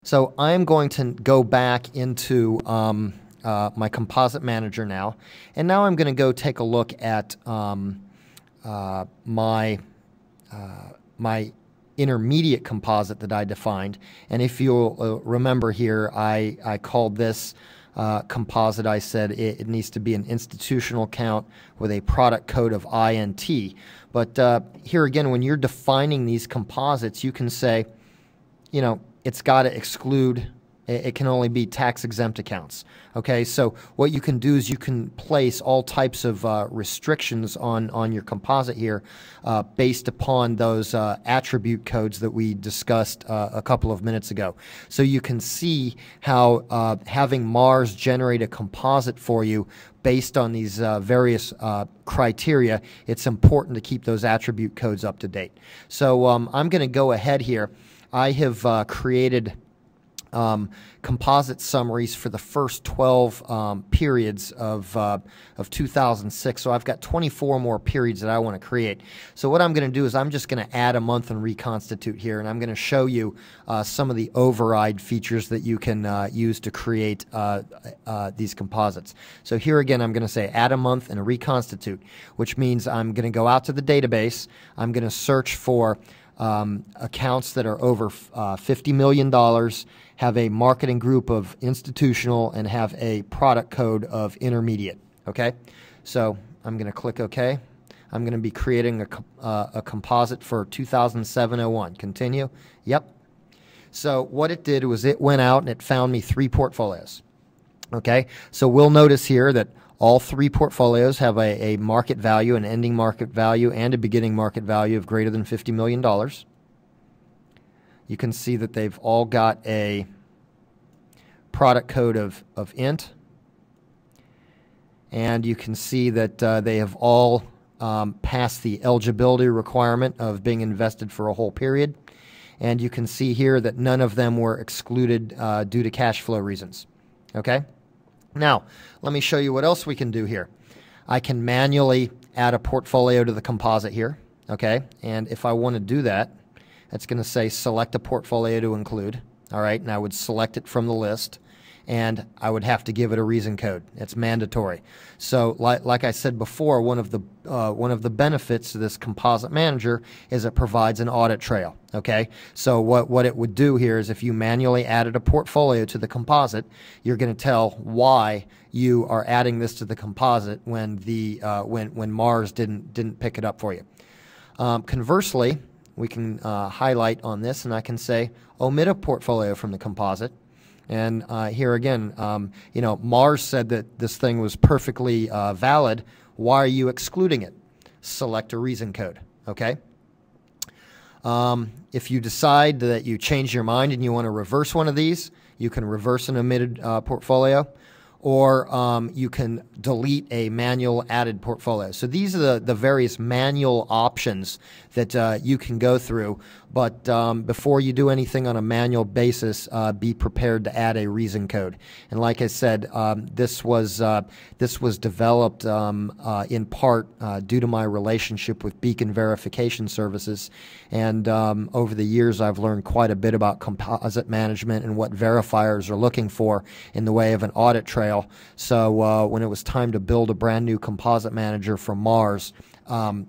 So I'm going to go back into my composite manager now, and now I'm going to go take a look at my intermediate composite that I defined. And if you'll remember here, I called this composite. I said it needs to be an institutional count with a product code of INT. But here again, when you're defining these composites, you can say, you know, it's got to exclude, it can only be tax-exempt accounts. Okay, so what you can do is you can place all types of restrictions on your composite here based upon those attribute codes that we discussed a couple of minutes ago. So you can see how having Mars generate a composite for you based on these various criteria, it's important to keep those attribute codes up to date. So I'm going to go ahead here. I have created composite summaries for the first 12 periods of 2006. So I've got 24 more periods that I want to create. So what I'm going to do is I'm just going to add a month and reconstitute here, and I'm going to show you some of the override features that you can use to create these composites. So here again, I'm going to say add a month and a reconstitute, which means I'm going to go out to the database. I'm going to search for accounts that are over $50 million, have a marketing group of institutional, and have a product code of intermediate. Okay, so I'm going to click OK. I'm going to be creating a composite for 2007-01. Continue. Yep. So what it did was it went out and it found me 3 portfolios. Okay, so we'll notice here that all 3 portfolios have a market value, an ending market value, and a beginning market value of greater than $50 million. You can see that they've all got a product code of int. And you can see that they have all passed the eligibility requirement of being invested for a whole period. And you can see here that none of them were excluded due to cash flow reasons. Okay? Now, let me show you what else we can do here. I can manually add a portfolio to the composite here, okay? And if I want to do that, it's going to say select a portfolio to include, all right? And I would select it from the list, and I would have to give it a reason code. It's mandatory. So like I said before, one of the benefits to this composite manager is it provides an audit trail, okay? So what it would do here is if you manually added a portfolio to the composite, you're going to tell why you are adding this to the composite when the when Mars didn't pick it up for you. Conversely, we can highlight on this, and I can say omit a portfolio from the composite. And here again, you know, Mars said that this thing was perfectly valid. Why are you excluding it? Select a reason code, okay? If you decide that you change your mind and you want to reverse one of these, you can reverse an omitted portfolio, or you can delete a manual added portfolio. So these are the various manual options that you can go through. But before you do anything on a manual basis, be prepared to add a reason code. And like I said, this was developed in part due to my relationship with Beacon Verification Services. And over the years, I've learned quite a bit about composite management and what verifiers are looking for in the way of an audit trail. So when it was time to build a brand new composite manager for Mars,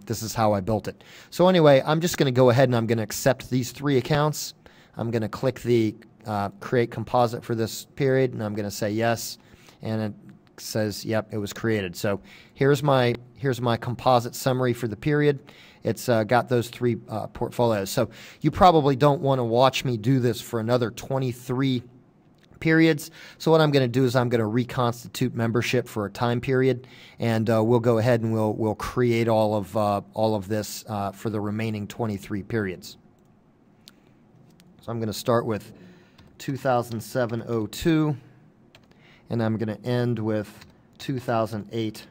this is how I built it. So anyway, I'm just going to go ahead and I'm going to accept these 3 accounts. I'm going to click the create composite for this period, and I'm going to say yes, and it says, yep, it was created. So here's my composite summary for the period. It's got those 3 portfolios. So you probably don't want to watch me do this for another 23 periods. So what I'm going to do is I'm going to reconstitute membership for a time period, and we'll go ahead and we'll create all of this for the remaining 23 periods. So I'm going to start with 2007-02, and I'm going to end with 2008-12.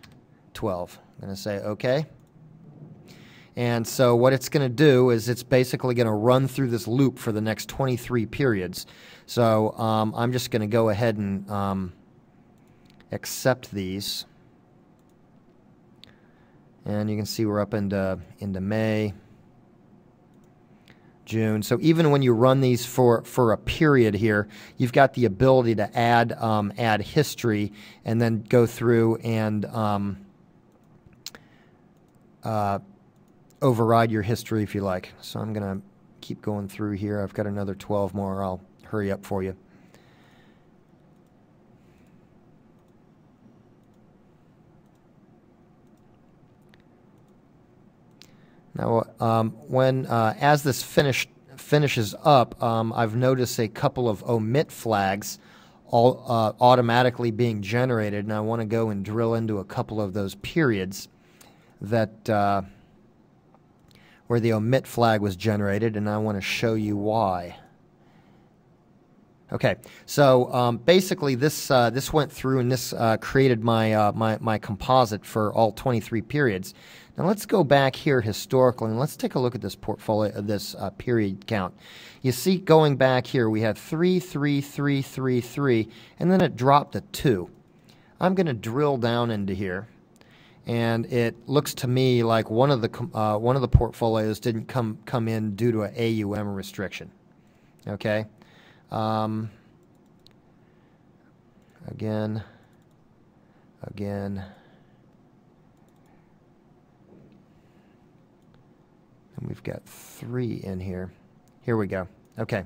I'm going to say OK. And so what it's going to do is it's basically going to run through this loop for the next 23 periods. So I'm just going to go ahead and accept these. And you can see we're up into May, June. So even when you run these for a period here, you've got the ability to add history and then go through and override your history if you like. So I'm going to keep going through here. I've got another 12 more. I'll hurry up for you. Now, as this finishes up, I've noticed a couple of omit flags all automatically being generated, and I want to go and drill into a couple of those periods that where the omit flag was generated, and I want to show you why. Okay, so basically this went through and this created my composite for all 23 periods. Now let's go back here historically and let's take a look at this portfolio, this period count. You see, going back here, we had 3, 3, 3, 3, 3, and then it dropped to 2. I'm going to drill down into here, and it looks to me like one of the portfolios didn't come in due to an AUM restriction. Okay. Again. And we've got 3 in here. Here we go. Okay.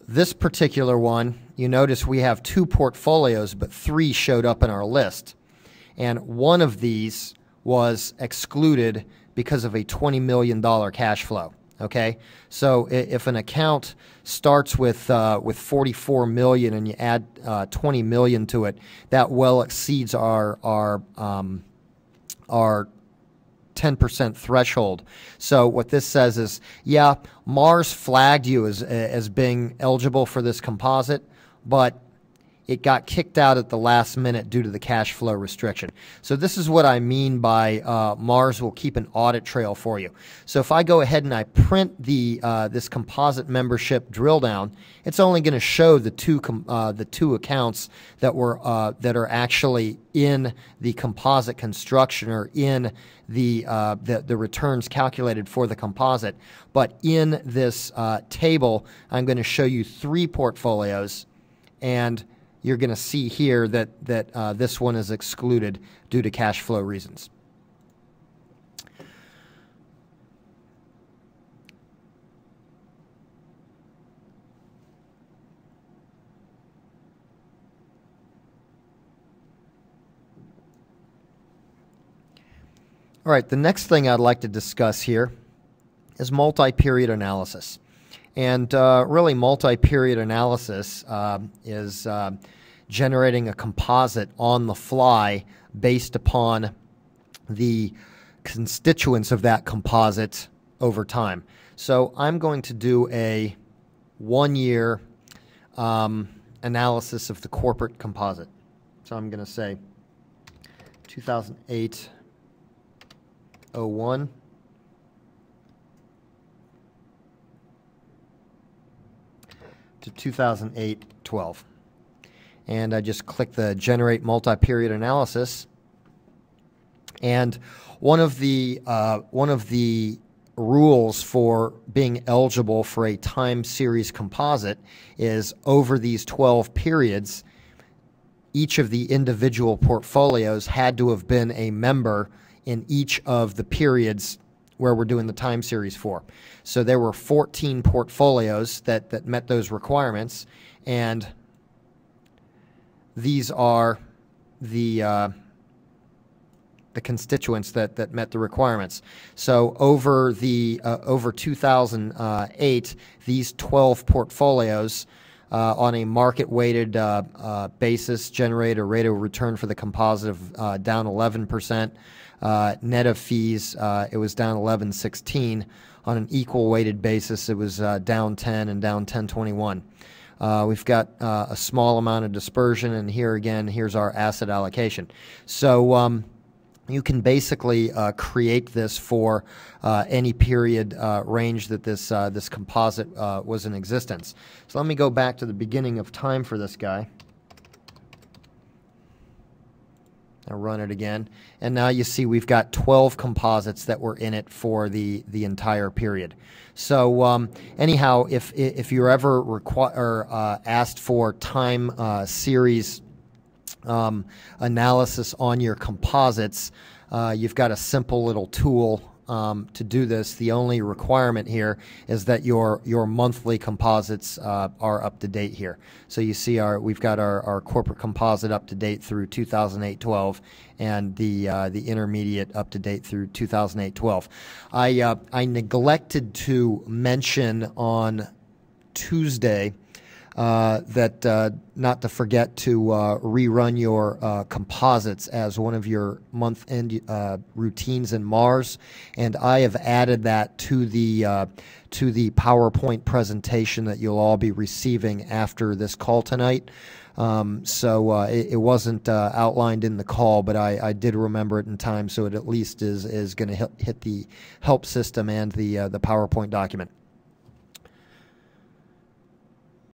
This particular one, you notice we have 2 portfolios, but 3 showed up in our list. And one of these was excluded because of a $20 million cash flow. Okay, so if an account starts with 44 million and you add 20 million to it, that well exceeds our 10% threshold. So what this says is, yeah, Mars flagged you as being eligible for this composite, but it got kicked out at the last minute due to the cash flow restriction. So this is what I mean by Mars will keep an audit trail for you. So if I go ahead and I print this composite membership drill down, it's only going to show the two accounts that are actually in the composite construction or in the returns calculated for the composite. But in this table, I'm going to show you 3 portfolios, and you're going to see here that this one is excluded due to cash flow reasons. All right, the next thing I'd like to discuss here is multi-period analysis. And really, multi-period analysis is generating a composite on the fly based upon the constituents of that composite over time. So I'm going to do a 1-year analysis of the corporate composite. So I'm going to say 2008-01. To 2008-12, and I just click the generate multi-period analysis. And one of the rules for being eligible for a time series composite is over these 12 periods, each of the individual portfolios had to have been a member in each of the periods where we're doing the time series for. So there were 14 portfolios that met those requirements, and these are the constituents that met the requirements. So over 2008, these 12 portfolios on a market-weighted basis generate a rate of return for the composite of down 11%. Net of fees, it was down 11.16. On an equal weighted basis, it was down 10 and down 10.21. We've got a small amount of dispersion, and here again, here's our asset allocation. So you can basically create this for any period range that this composite was in existence. So let me go back to the beginning of time for this guy. I'll run it again, and now you see we've got 12 composites that were in it for the entire period. So anyhow, if you're ever asked for time series analysis on your composites, you've got a simple little tool to do this. The only requirement here is that your monthly composites are up to date here. So you see we've got our corporate composite up to date through 2008-12 and the intermediate up to date through 2008-12. I neglected to mention on Tuesday that not to forget to rerun your composites as one of your month-end routines in Mars, and I have added that to the PowerPoint presentation that you'll all be receiving after this call tonight. So it wasn't outlined in the call, but I did remember it in time, so it at least is going to hit the help system and the PowerPoint document.